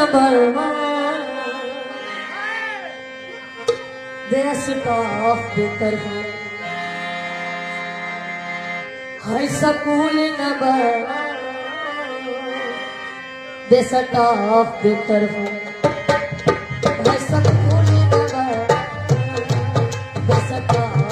number one. Best of the तरफ high school number one. Best of the तरफ high school number one. Best of the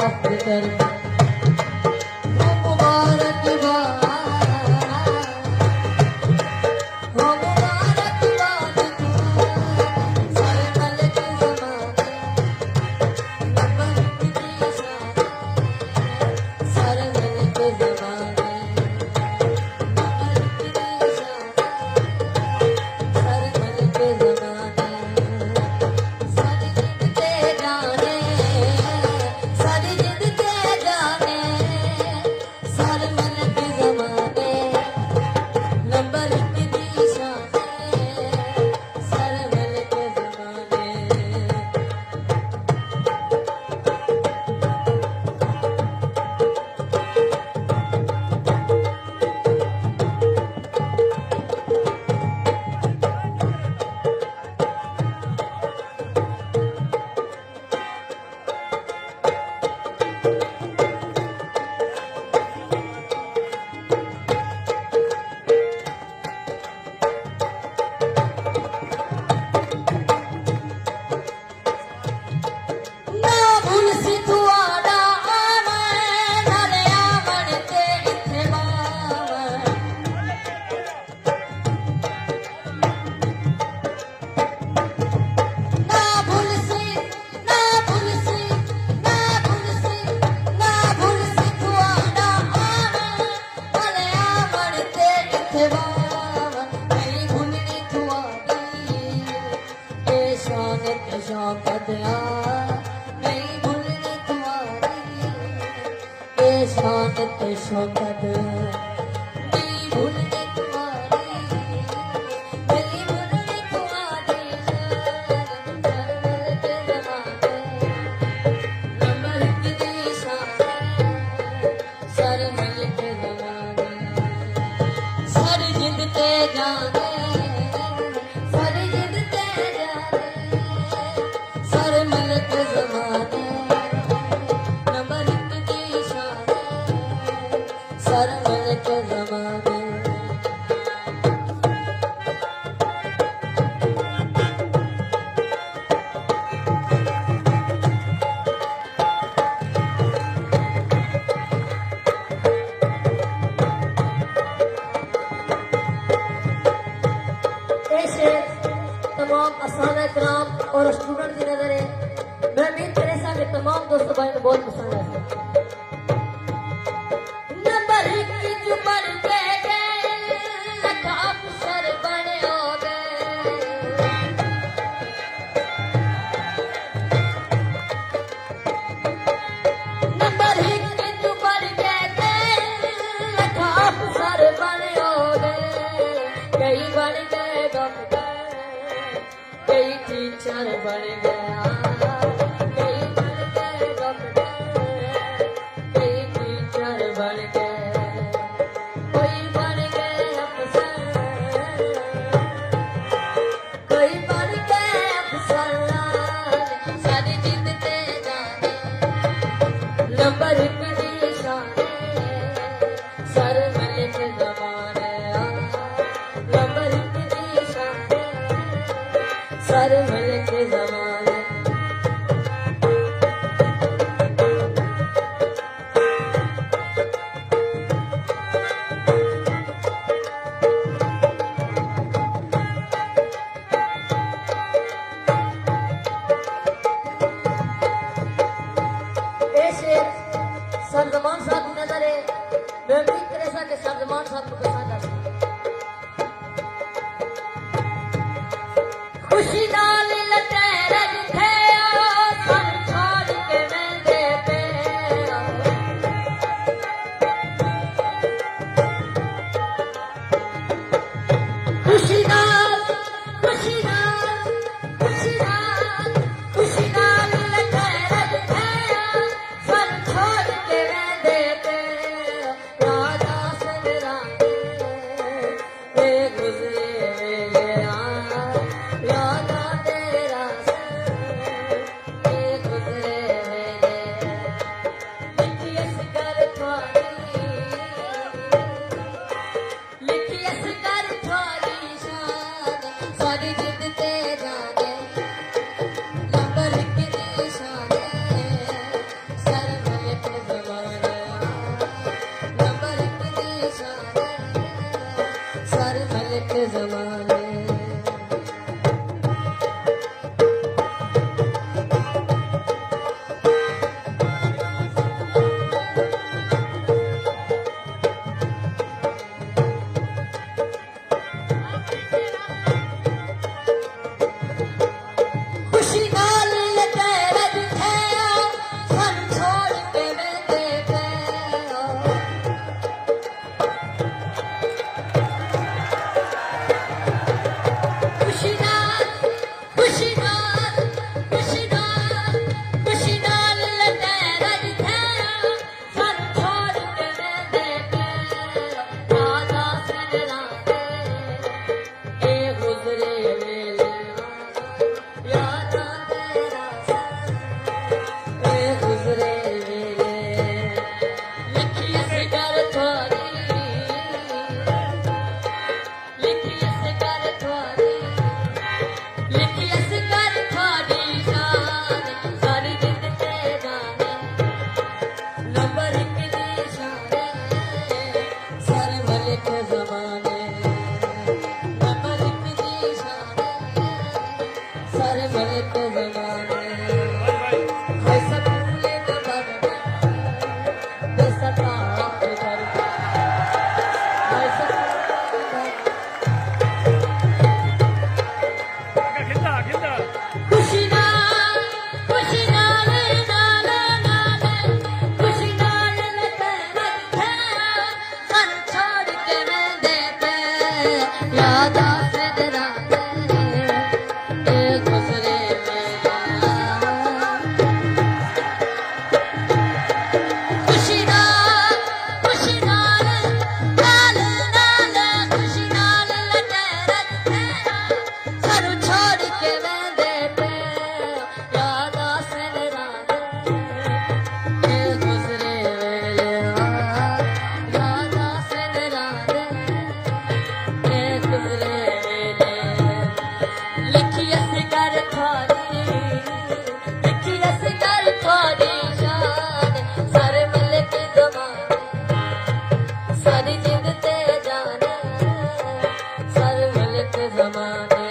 तरफ और student की नजर है। मैं मीर तेरेसा के तमाम दोस्तों भाई को बहुत पसंद है। नंबर एक की जुबान पे लखा अफसर बने हो गए। नंबर एक की जुबान पे लखा अफसर बने हो गए। कई बन गए डॉक्टर, कई टीचर बन गया, कई बन गए डॉक्टर, कई टीचर बन गए, कोई बन गए अफसर, कोई बन गए अफसर। सारी जिंदगी जाने नंबर एक निशाने, सर मलिक जमाने नंबर एक निशाने, सर मलिक जमाने। ऐसे सरजमान साहब की नजर है। मैं भी तेरेसा के सरजमान साहब को पसंद करता हूँ। खुशी नाल लटेर जिथे सन छोड़ के वेंदे पे, खुशी नाल खुशी नाल खुशी नाल खुशी नाल लटेर जिथे सन छोड़ के वेंदे पे। राजा सवेरा के जमाने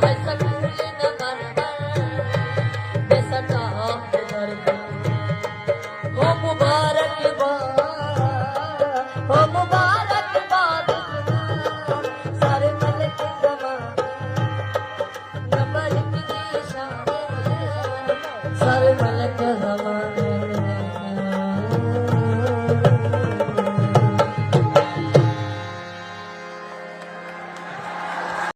है सकूल नगर बेसटा घर हो मुबारकबाद सारे मल के जमाने नंबर की निशान सारे